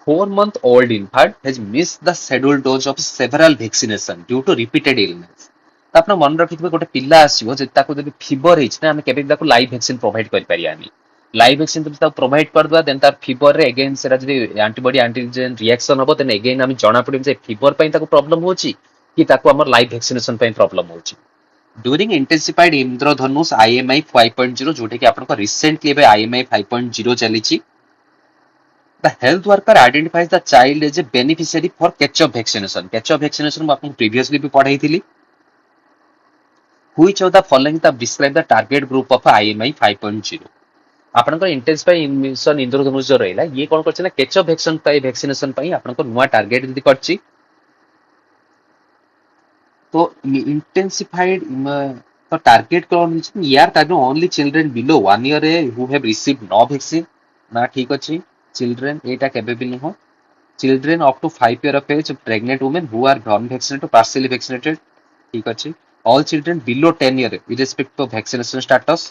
4-month old infant has missed the scheduled dose of several vaccination due to repeated illness तो आपण मन रखिथिबे गोटे पिल्ला आसीबो जे ताको जदि फीवर हिच ना हम केबे ताको लाइव वैक्सीन प्रोवाइड कर परियानी लाइव वैक्सीन तो ताको प्रोवाइड कर दवा देन तार फीवर रे अगेन सेरा जदि एंटीबॉडी एंटीजन रिएक्शन हबो देन अगेन हम जणा पडिम जे फीवर पई ताको प्रॉब्लम होची कि ताको हमर लाइव वैक्सीनेशन पई प्रॉब्लम होची ड्यूरिंग इंटेंसिफाइड इंद्रधनुष आईएमआई 5.0 जोटे कि आपन रिसेंटली एबे IMEI 5.0 चलीची the health worker identifies the child as a beneficiary for catch-up vaccination catch-up vaccination ମୁଁ ଆପଣଙ୍କୁ previously B ପଢେଇଥିଲି which of the following the describe the target group of IMI 5.0 ଆପଣଙ୍କର intensified immunisation इंद्रधनुष जो रहला ये कोन करछ ना catch-up vaccine पाई vaccination पाई आपनको नुवा target जदी करछि तो इंटेंसिफाइड तो टारगेट कोन यार target only children below 1 year who have received no vaccine ना ठीक अछि चिल्ड्रन एटा केबे भी नुहो children up to 5 year of age pregnant women who are non-vaccinated or partially vaccinated ठीक अछि all children below 10 year irrespective of vaccination status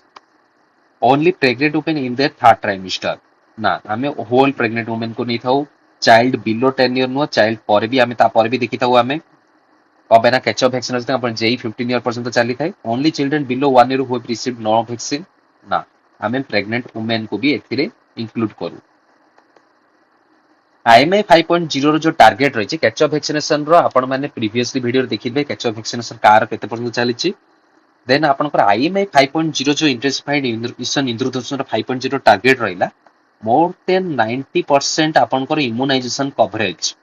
only pregnant women in their third trimester ना हमें whole pregnant women को नहीं थाउ child below 10 year नुहो child पर भी हमें ता पर भी देखि थाउ हमें कबे ना कैचअप वैक्सीनेशन अपन जेई 15 ईयर पर्यंत चली थाए only children below 1 year who have received no vaccine ना हमें प्रेग्नेंट वुमेन को भी एथिरे इंक्लूड करू आईएमआई 5.0 रो जो टारगेट रही कैचअप वैक्सीनेशन रो आपण माने प्रीवियसली वीडियो देखिबे कैचअप वैक्सीनेशन कार केते पर्यंत चलीची देन आपनकर आईएमआई 5.0 जो इंटेंसिफाइड इम्यूनेशन इंद्रधनुष 5.0 टारगेट रहिला मोर देन 90% आपनकर इम्यूनाइजेशन कवरेज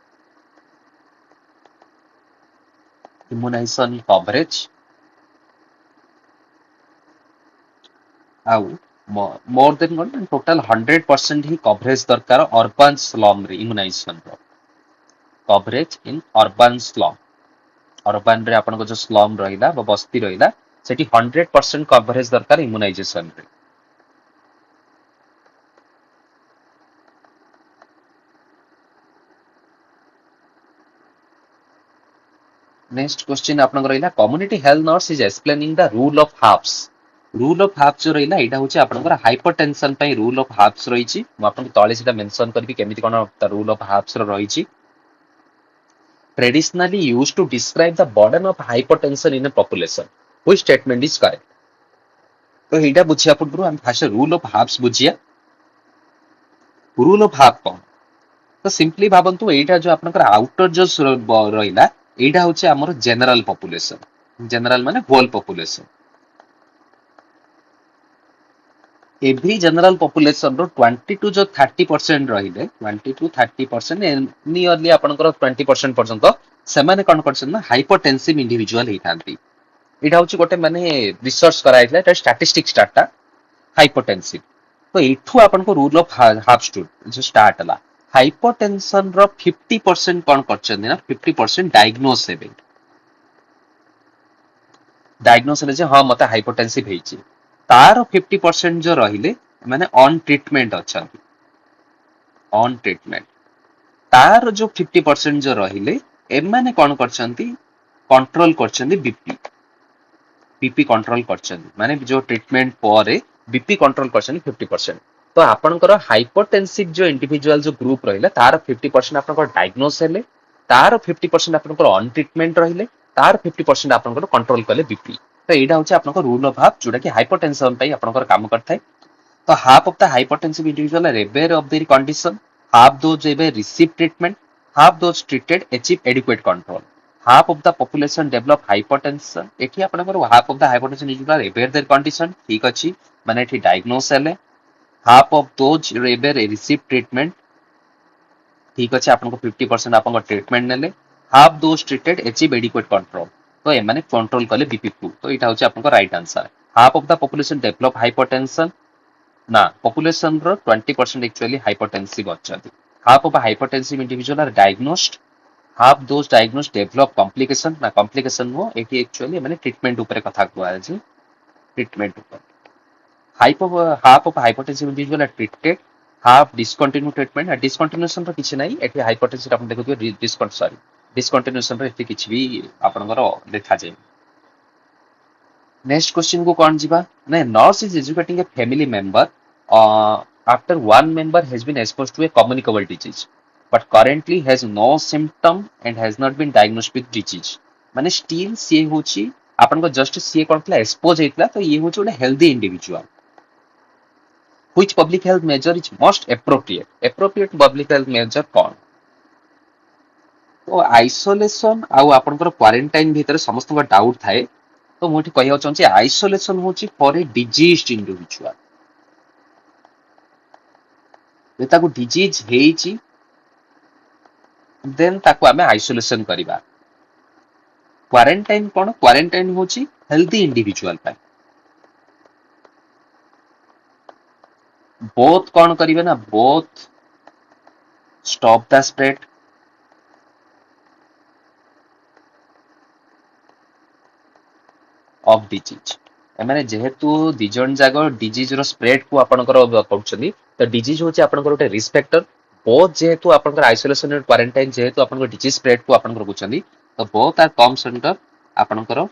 आउ मोर देन वन टोटल 100% ही कवरेज दरकार अर्बन स्लम रे इम्यूनाइजेशन रो coverage in urban slum urban रे आपन को जो स्लम रहिला ब बस्ती रहिला सेठी 100% कवरेज दरकार इम्यूनाइजेशन रे नेक्स्ट क्वेश्चन आपन रहिला community health nurse is explaining the rule of halves जो रहिला एटा होची आपनकर हाइपरटेंशन पई रूल ऑफ हाफ्स रहिची म आपन तळे सेटा मेंशन करबी केमिति कोन द रूल ऑफ हाफ्स रो रहिची traditionally used to describe the burden of hypertension in a population which statement is correct तो एटा बुझिया पूर्व हम फास्ट रूल ऑफ हाफ्स बुझिया रूल ऑफ हाफ कोन तो सिंपली भाबंतु एटा जो आपनकर आउटर जो रहिला एटा होची हमर जनरल पॉपुलेशन जनरल माने whole population every general population रो 20 टू जो 30% रहिले 20 टू 30% नियरली आपनकर 20% पर्यंत सेमाने कोन करछन ना हाइपोटेंसिव इंडिविजुअल हे थांती एटा होची गोटे माने रिसर्च कराइतला एटा स्टैटिस्टिक्स डाटा हाइपोटेंसिव तो एठू आपनको रूल ऑफ हाफ स्टूड जो स्टार्ट हला हाइपोटेंशन रो 50% कोन करछन ना 50% डायग्नोस हेबे डायग्नोस हेले जे हां मते हाइपोटेंसिव हेची तार 50% जो रहिले माने ऑन ट्रीटमेंट अच्छा ऑन ट्रीटमेंट तार जो 50% जो रहिले एमाने कोन करछंती कंट्रोल करछंती बीपी कंट्रोल करछंती माने जो ट्रीटमेंट परे बीपी कंट्रोल करछंती 50% तो आपनकर हाइपरटेंसिव जो इंडिविजुअल जो ग्रुप रहिला तार 50% आपनकर डायग्नोस हेले तार 50% आपनकर ऑन ट्रीटमेंट रहिले तार 50% आपनकर कंट्रोल कले बीपी तो एटा होची आपनकर रूल ऑफ हाफ जोटा कि हाइपरटेंशन पई आपनकर काम करथाय तो half of the hypertensive individual are aware of their condition, half those aware receive treatment, half those treated achieve adequate control. Half of the population develop hypertension. एठी आपनकर half of the hypertension individual are aware their condition, ठीक अछि माने एठी diagnose हेले half of those aware receive treatment, ठीक अछि आपनको 50% आपनको treatment नेले half those treated achieve adequate control. तो ए माने कंट्रोल कले बीपी को तो एटा होछि आपनको right answer. Half of the population develop hypertension ना population रो 20% actually hypertensive अच्छाती half of a hypertensive individual are diagnosed half those diagnosed develop complication ना complication वो एटी actually माने treatment ऊपर कथा कुआ अछि treatment ऊपर half of hypertensive individual are treated half discontinue treatment uh discontinuation रो किछि नाही एटी hypertension आपण देखियो discontinuation रो एटी किछि भी आपनकर देखा जाय नेक्स्ट क्वेश्चन को कौन जीवा ना nurse is educating a family member after one member has been exposed to a communicable disease but currently has no symptom and has not been diagnosed with disease माने स्टिल सी होची आपन को just see कोनला expose हेतला तो ये होची ओडे healthy individual which public health measure is most appropriate public health measure कौन तो आइसोलेशन आउ आपन को क्वारंटाइन भीतर समस्त डाउट थाए तो मुझे कहया चाहूँ आइसोलेशन होची फॉर ए डिजीज्ड इंडिविजुअल जे ताको डिजीज हेची देन ताको आमे आइसोलेशन करिबा क्वारंटाइन कोन क्वारंटाइन होची हेल्दी इंडिविजुअल पाई बोथ कोन करिवे ना both stop the spread of disease एमाने जेहेतु दिजन जागो डिजीज रो स्प्रेड को आपनकर पहुचनी तो डिजीज होची आपनकर ओटे रिस्क फैक्टर बोथ जेहेतु आपनकर आइसोलेशन एंड क्वारंटाइन जेहेतु आपनकर डिजीज स्प्रेड को आपनकर बुचनी तो बोथ आर कम्स अंडर आपनकर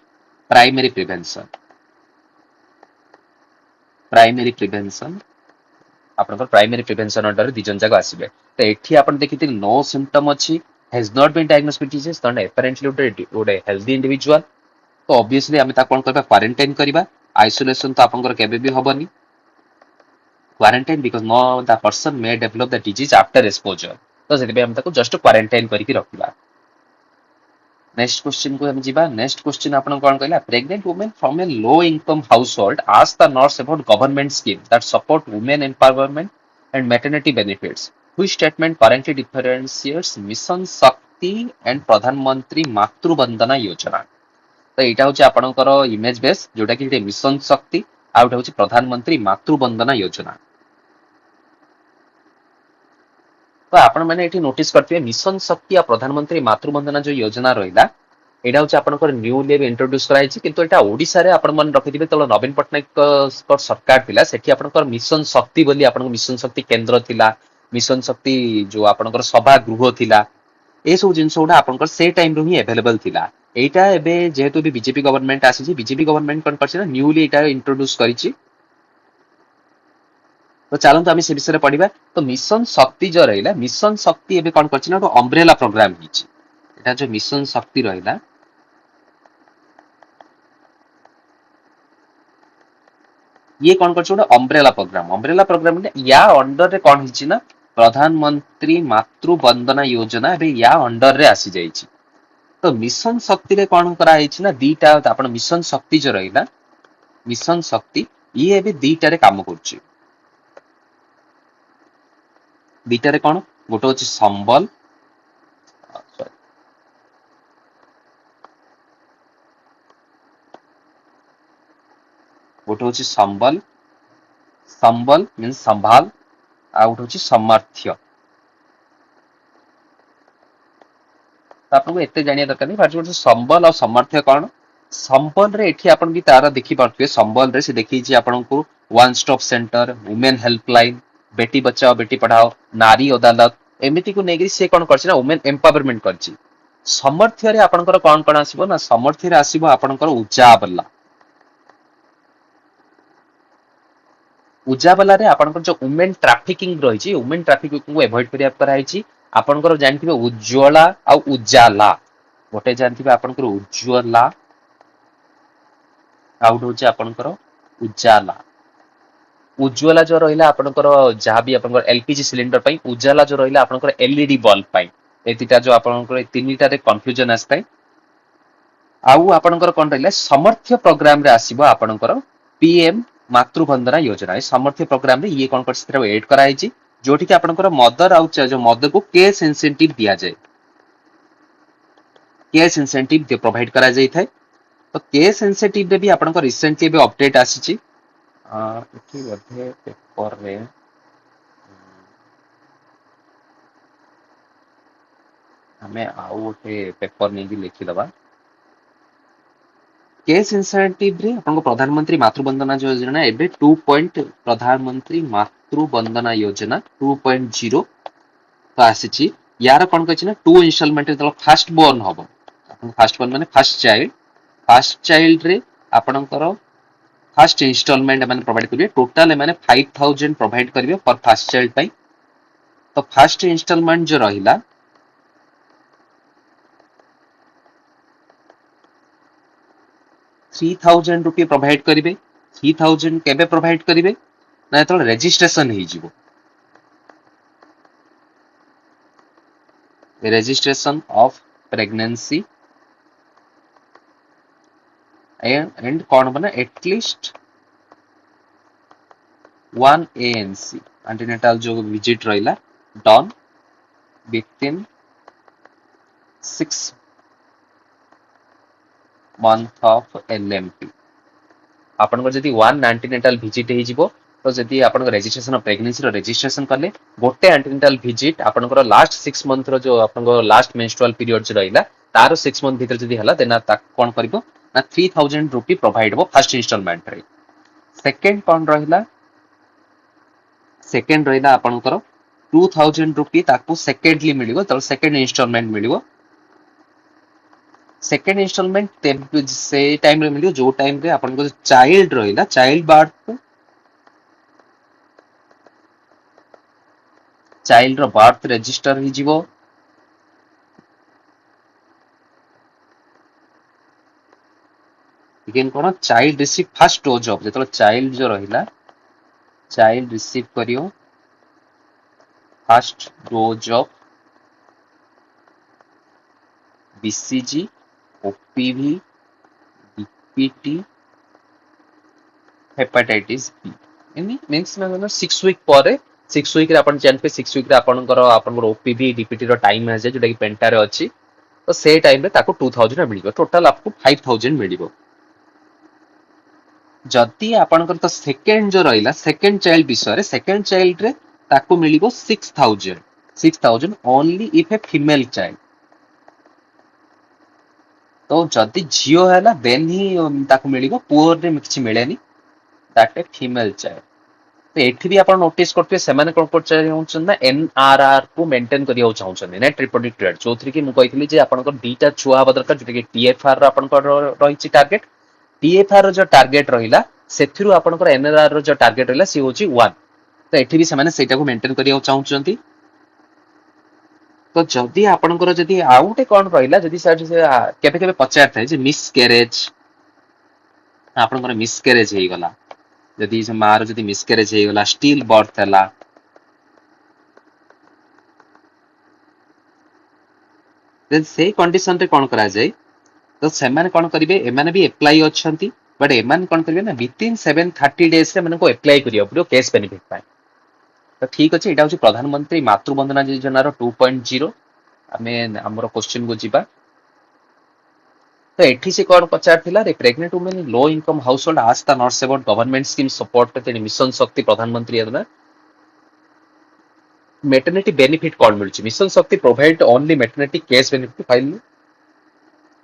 प्राइमरी प्रिवेंशन आपनकर प्राइमरी प्रिवेंशन अंडर दिजन जागो आसीबे तो एठी आपन देखिते नो सिम्पटम अछि has not been diagnosed with disease तो एपरेंटली ओटे हेल्दी इंडिविजुअल तो ऑब्वियसली आमे ता कोन करबा क्वारंटाइन करिबा आइसोलेशन तो आपनकर केबे भी होबनी quarantine because no the person may develop the disease after exposure तो सेति बे हम ताको जस्ट क्वारंटाइन करिकि रखिबा नेक्स्ट क्वेश्चन को हम जीबा नेक्स्ट क्वेश्चन आपन कोन कहला pregnant women from a low income household ask the nurse about government scheme that support women empowerment and maternity benefits which statement currently differentiates Mission Shakti and Pradhanmantri Matru Vandana Yojana तो यहाँ हूँ आपंकर इमेज बेस जोटा कि मिशन शक्ति आउट हूँ प्रधानमंत्री मातृ वंदना योजना तो आपण मैंने नोटिस करते मिशन शक्ति आ प्रधानमंत्री मातृ वंदना जो योजना रहा यहाँ हूँ आपंकर न्यूली इंट्रोड्यूस कराई किंतु एटा ओडिशा रे आपण मन रखिथिबे तो नवीन पट्टनायक सरकार थिला सेठी आपनकर मिशन शक्ति बोली आपन मिशन शक्ति केंद्र थिला मिशन शक्ति जो आपनकर सभा गृह थिला ए सब जिंस गुडा आपनकर से टाइम रो ही अवेलेबल थिला एटा एबे जेहेतु भी बीजेपी गवर्नमेंट आसी बीजेपी गवर्नमेंट कोन करछि ना न्यूली एटा इंट्रोड्यूस करिछि तो चलंतु आमी से विषय पढ़िबा तो मिशन शक्ति जो रहिला मिशन शक्ति एबे कोन करछि ना तो अम्ब्रेला प्रोग्राम हिछि एटा जो मिशन शक्ति रहिला ये कोन करछि ओटा अम्ब्रेला प्रोग्राम या अंडर रे कोन हिछि ना प्रधानमंत्री मातृ वंदना योजना एबे या अंडर रे आसी जाइछि तो मिशन शक्ति रे कोन करा हिछि ना दीटा आपण मिशन शक्ति जो रहिला मिशन शक्ति ये एबे दीटा रे काम करछि दुईटारे कौन गोटे हूँ संबल गोटे हूँ संबल संबल मीन संभाल आ गोटे हूँ समर्थ्य आपको एते जानिया दरकार नहीं फास्ट गोटे संबल और समर्थ्य कौन संबल रे एठी आपण भी तार देखि पारथुए संबल रे से देखि छी आपण को one stop centre women helpline Beti Bachao Beti Padhao नारी अदालत एमिति को नेगरी से कोन करछि ना वुमेन एम्पावरमेंट करछि समर्थ्य रे आपनकर कोन कोन आसीबो ना समर्थ्य रे आसीबो आपनकर उजाबला उजाबला रे आपनकर जो वुमेन ट्रैफिकिंग रहिछि वुमेन ट्रैफिकिंग को एवॉइड करिया कराइछि आपनकर जानथिबे उज्ज्वला आ उजाला गोटे जानथिबे आपनकर उज्ज्वला आउट होची आपनकर उजाला उज्ज्वला जो रहिला आपनकर जहाँ भी आपनकर एलपीजी सिलिंडर पई उजाला जो रहिला आपनकर एलईडी बल्ब पई एतिटा जो आपनकर तीनिटा रे कंफ्यूजन आस्ताय आउ आपनकर कोन रहिला समर्थ्य प्रोग्राम रे आसीबो आपनकर पीएम मातृवंदना योजना ए समर्थ्य प्रोग्राम रे ये कोन करछि ऐड कराइछि जोठी कि आपनकर मदर आउ जो मदर को केस इंसेंटिव दिया जाए केस इंसेंटिव दे प्रोवाइड करा जाय थाय तो केस इंसेंटिव रे भी आपनकर रिसेंटली भी अपडेट आसीछि एठी मध्ये पेपर रे हमें आउ गोटे पेपर नहीं लिखी दबा केस इंसेंटिव रे आपन प्रधानमंत्री मातृवंदना योजना एबे 2 पॉइंट प्रधानमंत्री मातृवंदना योजना 2.0 तो आसीछि यार कोन कहछि ना 2 इंस्टॉलमेंट रे फर्स्ट बोर्न हबो फर्स्ट बोर्न माने फर्स्ट चाइल्ड रे आपनकर फर्स्ट इंस्टॉलमेंट माने प्रोवाइड करिवे टोटल माने 5000 प्रोवाइड करिवे फॉर फर्स्ट चाइल्ड पई तो फर्स्ट इंस्टॉलमेंट जो रहिला 3000 रुपये प्रोवाइड करिवे 3000 केबे प्रोवाइड करिवे ना तो रजिस्ट्रेशन ही जीवो registration of pregnancy and कौन बना एटलिस्ट 1 ANC एंटीनेटाल जो विजिट रहिला done within 6 month of LMP आपन को जदी 1 एंटीनेटाल विजिट हे जीवो तो जदी आपन रजिस्ट्रेशन ऑफ प्रेगनेंसी रो रजिस्ट्रेशन करले गोटे एंटीनेटाल विजिट आपन को लास्ट 6 मंथ रो जो आपन को लास्ट मेंस्ट्रुअल पीरियड जो रहिला तारो 6 मंथ भीतर जदी हला देना ता कोन करबो ना 3000 रुपी प्रोवाइड हो फर्स्ट इंस्टॉलमेंट रे सेकंड कोन रहिला सेकंड रहिला आपन को 2000 रुपी ताकू सेकेंडली मिलिबो तो सेकंड इंस्टॉलमेंट मिलिबो सेकेंड इंस्टॉलमेंट से टाइम रे मिलियो जो टाइम रे आपन को चाइल्ड रहिला चाइल्ड बर्थ रजिस्टर ही जीवो अगेन कोन child receive first dose of जेतलो चाइल्ड जो रहिला चाइल्ड रिसीव करियो first dose of BCG OPV DPT hepatitis B any means ना 6 वीक पर 6 वीक रे अपन जान पे 6 वीक रे आपन OPV DPT रो टाइम आ जाय जोटा कि पेंटा रे अछि तो से टाइम रे ताको 2000 मिलिबो टोटल आपको 5000 मिलिबो जदी आपन तो सेकंड जो रहिला सेकंड चाइल्ड विषय रे सेकंड चाइल्ड रे ताको मिलिबो 6000 only if a female child तो जदि झियो है ना देन ही ताको मिलिबो पुअर रे किछि मिलेनी दैट ए फीमेल चाइल्ड तो एठी भी आपण नोटिस करते से माने कोन करछन ना एनआरआर को मेंटेन करियो चाहउछन नेट रिप्रोडक्टिव रेट जोथि कि मु कहितली जे आपण को दीटा छुआ हबा दरकार जोटा कि टीएफआर रो आपण को रहिछि टारगेट टीएफआर रो जो टारगेट रहिला सेथिरु आपण को एनआरआर रो जो टारगेट रहिला सी होछि 1 तो एठी भी से माने सेटा को मेंटेन करियो चाहउछंती तो जदि आपनकर जदि आउटे कोन रहिला जदि सर केबे केबे पचार थाए जे मिस कैरेज आपनकर मिस कैरेज हेई गला जदि से मार जदि मिस कैरेज हेई गला स्टिल बर्थ हला देन से कंडीशन रे कोन करा जाय तो से माने कोन करिवे ए माने भी अप्लाई अछंती बट ए माने कोन करिवे ना विथ इन 730 डेज रे माने को अप्लाई करियो पुरो केस बेनिफिट पाए तो ठीक अच्छे यहाँ हूँ प्रधानमंत्री मातृवंदना योजनार 2.0 आम आमर क्वेश्चन को जीवा तो एठी से कौन पचार pregnant women in low income household ask the nurse about government scheme support Mission Shakti Pradhanmantri Yojana maternity benefit कौन मिलूँ Mission Shakti provide only maternity cash benefit फाइल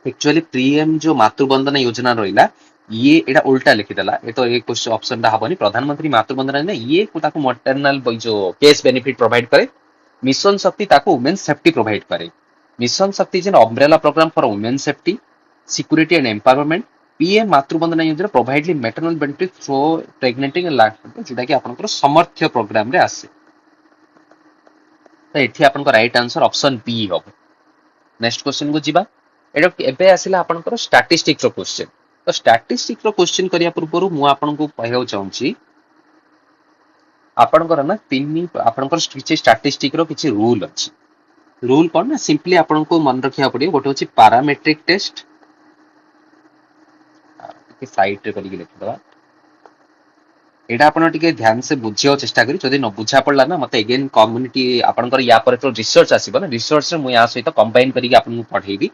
एक्चुअली पीएम जो मातृवंदना योजना रहा ये एटा उल्टा लिखिदेला ये तो एक क्वेश्चन ऑप्शन टा हबनी प्रधानमंत्री मातृवंदना योजना ये ताको मटर्नल जो केस बेनिफिट प्रोवाइड करे मिशन शक्ति ताको वुमेन सेफ्टी प्रोवाइड करे Mission Shakti is an umbrella programme for women safety security and empowerment PM Matruvandana Yojana provide maternal benefit through pregnant and lactating जोटा कि आपनकर समर्थ्य प्रोग्राम रे आसे तो एठी आपनकर राइट आंसर ऑप्शन बी हो नेक्स्ट क्वेश्चन को जीवा एटा एबे आसिला आपनकर स्टैटिस्टिक्स रो क्वेश्चन तो स्टैटिस्टिक्स रो क्वेश्चन करिया पूर्व मु आपनको कहौ चाहूची आपनकर ना तीन आपनकर किछि स्टैटिस्टिक रो किछि रूल अछि रूल कोन ना सिंपली आपनको मन रखिया पड़ियो गोटे होछि पैरामीट्रिक टेस्ट के साइट रे करी लिख दवा एटा आपण टिके ध्यान से बुझियो चेष्टा करी जदी न बुझा पड़ला ना मते अगेन कम्युनिटी आपनकर या पर तो रिसर्च आसीबो ना रिसर्च रे मु या सहित कंबाइन करी आपन पढेबी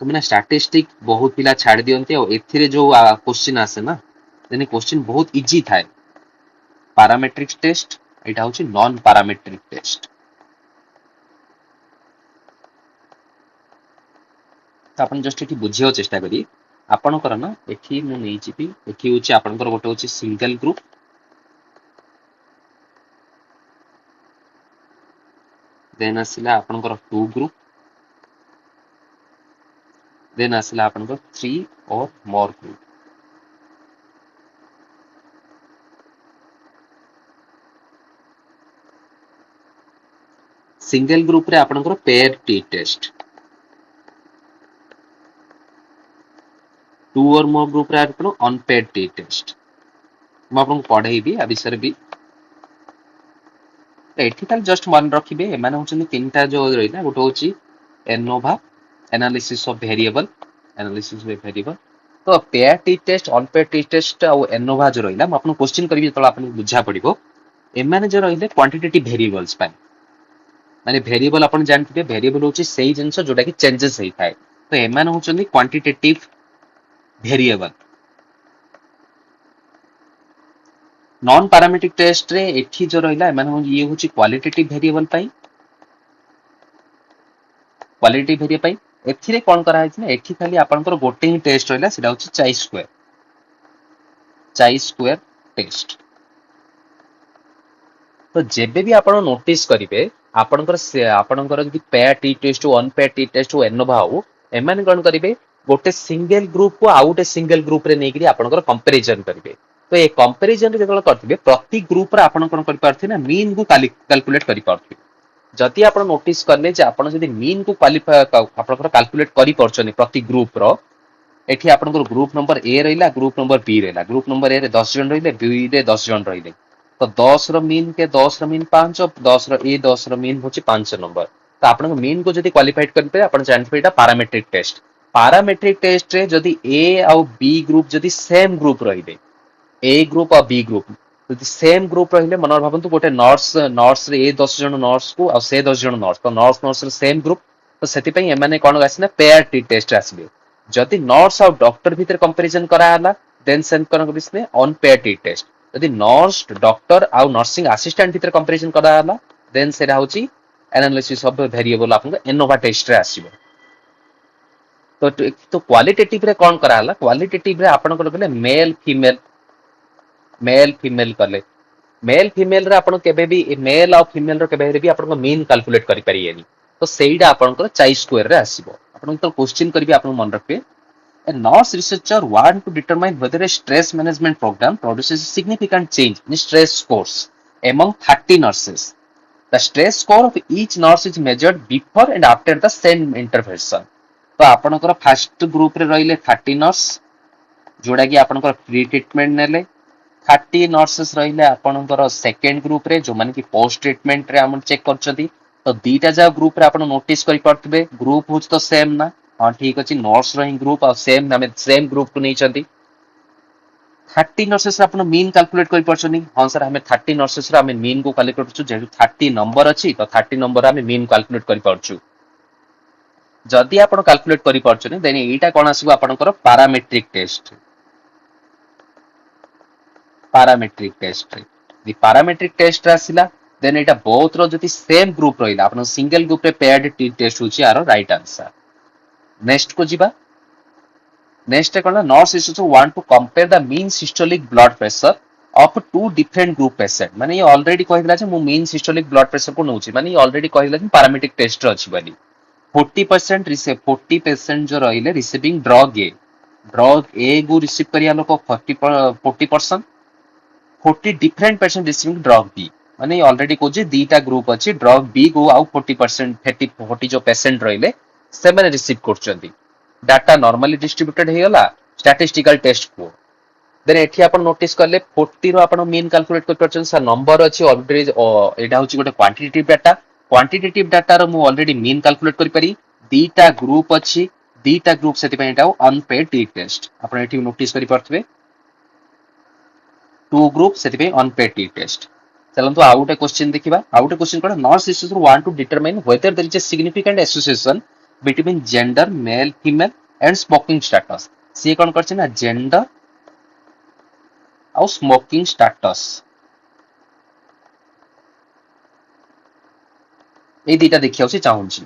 तो मैंने स्टैटिस्टिक बहुत पिला छाड़ दियंते और एथिरे जो क्वेश्चन आसे ना देने क्वेश्चन बहुत इजी थाए पैरामेट्रिक टेस्ट एटा होची नॉन पैरामेट्रिक टेस्ट तो अपन जस्ट एठी बुझियो चेष्टा करी आपनकर ना एठी मु नै जिबी एठी होची आपनकर गोटे होची सिंगल ग्रुप देन आसिला आपनकर टू ग्रुप देन आसिला आपनकर 3 और मोर ग्रुप सिंगल ग्रुप रे आपनकर पेयर टी टेस्ट टू और मोर ग्रुप रे आपन अनपेड टी टेस्ट मैं आपन पढेबी आ विषय भी एठी खाली जस्ट मन रखिबे एमाने होचन तीनटा जो रहिला गोटे होची ANOVA analysis of variable analysis of variable तो paired t test unpaired t test आ एनोवा जो रहिला म आपन क्वेश्चन करबी त आपन बुझा पड़िबो एमाने जो रहिले क्वांटिटेटिव वेरिएबल्स पाई माने वेरिएबल अपन जानथिबे वेरिएबल होची सेही जिंस जोटा कि चेंजेस हेई थाए तो एमाने होचन quantitative variable non parametric test रे एठी जो रहिला एमाने ये होची क्वालिटेटिव वेरिएबल पाई क्वालिटेटिव वेरिएबल पाई एथिरे कोन करा है ना एठी खाली आपनकर गोटे ही टेस्ट रहिला सेटा होची चाइ स्क्वायर टेस्ट तो जेबे भी आपण नोटिस करिवे आपनकर जदि पेयर टी टेस्ट हो अनपेयर टी टेस्ट हो एनोवा हो एमाने कोन करिवे गोटे सिंगल ग्रुप को आउट सिंगल ग्रुप रे नेकरी आपनकर कंपैरिजन करिवे तो ये कंपैरिजन रे जतल करथिबे प्रति ग्रुप रे आपण कोन करि पारथि ना मीन को कैलकुलेट करि पारथि जदि आपण नोटिस करले जे आपण जदि मीन को क्वालिफाई आपनकर कैलकुलेट करि परछनी प्रति ग्रुप रो एठी आपनकर ग्रुप नंबर ए रहिला ग्रुप नंबर बी रहिला ग्रुप नंबर ए रे 10 जन रहिले बी रे 10 जन रहिले तो 10 रो मीन के 10 रो मीन 5 10 रो ए 10 रो मीन होची 5 नंबर तो आपण मीन को जदि क्वालिफाइड करबे आपण जानबे एटा पैरामेट्रिक टेस्ट रे जदि ए और बी ग्रुप जदि सेम ग्रुप रहिबे ए ग्रुप और बी ग्रुप जदि सेम ग्रुप रहिले मनर भाबंतु गोटे नर्स रे ए 10 जन नर्स को और से 10 जन नर्स तो नर्स रे सेम ग्रुप तो सेति पई एमाने कोन आसीना पेयर टी टेस्ट आसीबे जदि नर्स और डॉक्टर भीतर कंपैरिजन करा हला देन सेन कोन बिसने ऑन पेयर टी टेस्ट जदि नर्स डॉक्टर और नर्सिंग असिस्टेंट भीतर कंपैरिजन करा हला देन सेरा होची एनालिसिस ऑफ वेरिएबल आपन एनोवा टेस्ट रे आसीबो तो क्वालिटेटिव रे कोन करा हला क्वालिटेटिव रे आपन को कहले मेल फीमेल कले मेल फीमेल रे आपन केबे भी मेल और फीमेल रो केबे भी आपन को मीन कैलकुलेट करि परियेनी तो सेईडा आपन को चाइ स्क्वायर रे आसीबो आपन तो क्वेश्चन करबी आपन मन रखबे A nurse researcher want to determine whether a stress management program produces a significant change in stress scores among 30 nurses. The stress score of each nurse is measured before and after the same intervention. तो आपनकर first group रे रहिले 30 nurse जोडा कि आपनकर pre treatment नेले 30 nurses रहिले आपनकर सेकंड ग्रुप रे जो माने कि पोस्ट ट्रीटमेंट रे हम चेक करछथि तो दीटा जा ग्रुप रे आपन नोटिस करि परतबे ग्रुप होच तो सेम ना हाँ ठीक अच्छे नर्स रो ग्रुप और सेम ग्रुप को नहीं चंती 30 नर्सेस आपण मीन कैलकुलेट करि परछनी हां सर हमें 30 नर्सेस रा हमें मीन को कैलकुलेट करछु जे 30 नंबर अछि तो 30 नंबर हमें मीन कैलकुलेट करि परछु जदि आपण कैलकुलेट करि परछनी देन एटा कोन आसीबो आपनकर पैरामेट्रिक टेस्ट दि पैरामेट्रिक टेस्ट आसिला देन एटा बोथ रो जति सेम ग्रुप रहिला आपण सिंगल ग्रुप रे पेयर्ड टेस्ट होची आरो राइट आंसर नेक्स्ट को जिबा नेक्स्ट कोन nurse is to want to compare the mean systolic blood pressure of two different group patient माने ये ऑलरेडी कहिला जे मु मीन सिस्टोलिक ब्लड प्रेशर को नउची माने ये ऑलरेडी कहिला जे पैरामेट्रिक टेस्ट अछि बनी 40% रिसीव 40% जो रहिले रिसीविंग ड्रग ए गु रिसीव करिया लोक 40% 40 different patient receiving drug B माने ऑलरेडी कोजे दीटा ग्रुप अछि ड्रग बी गो आउ 40% 40 जो पेशेंट रहिले से माने रिसीव करचंदी डाटा नॉर्मली डिस्ट्रीब्यूटेड हेगला स्टैटिस्टिकल टेस्ट को देन एठी आपण नोटिस करले 40 रो आपण मीन कैलकुलेट कर परछन सर नंबर अछि ऑलरेडी एटा होची गोटे क्वांटिटेटिव डाटा रो मु ऑलरेडी मीन कैलकुलेट करि पारी दीटा ग्रुप अछि दीटा ग्रुप सेति पे एटा अनपेड टी टेस्ट आपण एठी नोटिस करि परथबे टू ग्रुप सेति पे अनपेड टी टेस्ट चलंतु आउ गोटे क्वेश्चन देखिबा आउ गोटे क्वेश्चन कोन nurse is want to determine whether there is a significant association between gender male female and smoking status सी कोन करछ ना जेंडर आउ स्मोकिंग स्टेटस ए दीटा देखियो से चाहूची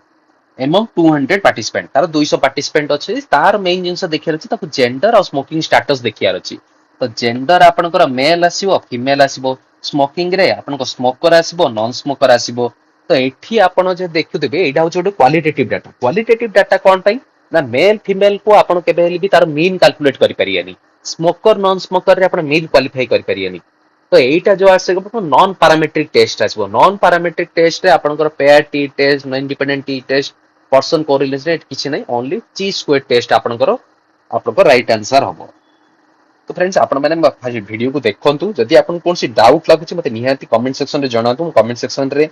एमंग 200 पार्टिसिपेंट तार 200 पार्टिसिपेंट अछि तार मेन जिंस देखियार अछि ताको जेंडर और स्मोकिंग स्टेटस देखियार अछि तो जेंडर आपनकर मेल आसीबो फीमेल आसीबो स्मोकिंग रे आपनको स्मोकर आसीबो नॉन स्मोकर आसीबो तो एठी आपण जे देखुदेबे एटा होछ क्वालिटेटिव डाटा कोन पई ना मेल फीमेल को आपण केबे हेली भी तार मीन कैलकुलेट करि परियानी स्मोकर नॉन स्मोकर रे आपण मीन क्वालिफाई करि परियानी तो एटा जो आसे नॉन पैरामेट्रिक टेस्ट आसबो नॉन पैरामेट्रिक टेस्ट रे आपनकर pair t test independent t test Pearson correlation किछि नै ओनली ची स्क्वायर टेस्ट आपनकर राइट आंसर हबो तो फ्रेंड्स आपण माने आज वीडियो को देखंतु जदि आपन कोनसी डाउट लागुछि मते निहाती कमेंट सेक्शन रे जणातु कमेंट सेक्शन रे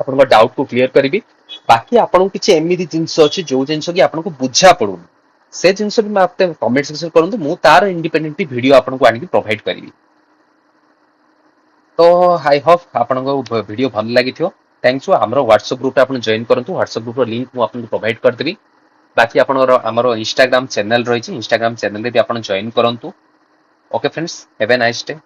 आपन डाउट को क्लियर करबी बाकी आपन किछि एमिति जिंस अछि जो जिंस कि आपन को बुझा पडु से जिंस भी माते कमेंट सेक्शन करंतु मु तार इंडिपेंडेंट वीडियो आपन को आनि प्रोवाइड करबी तो आई होप आपन को वीडियो भल लागि थियो थैंक्स हमरो व्हाट्सएप ग्रुप पे आपन जॉइन करंतु व्हाट्सएप ग्रुप रो लिंक मु आपन को प्रोवाइड कर देबी बाकी आपन हमरो इंस्टाग्राम चैनल रही इंस्टाग्राम चैनल रे भी आपन जॉइन करंतु okay friends have a nice day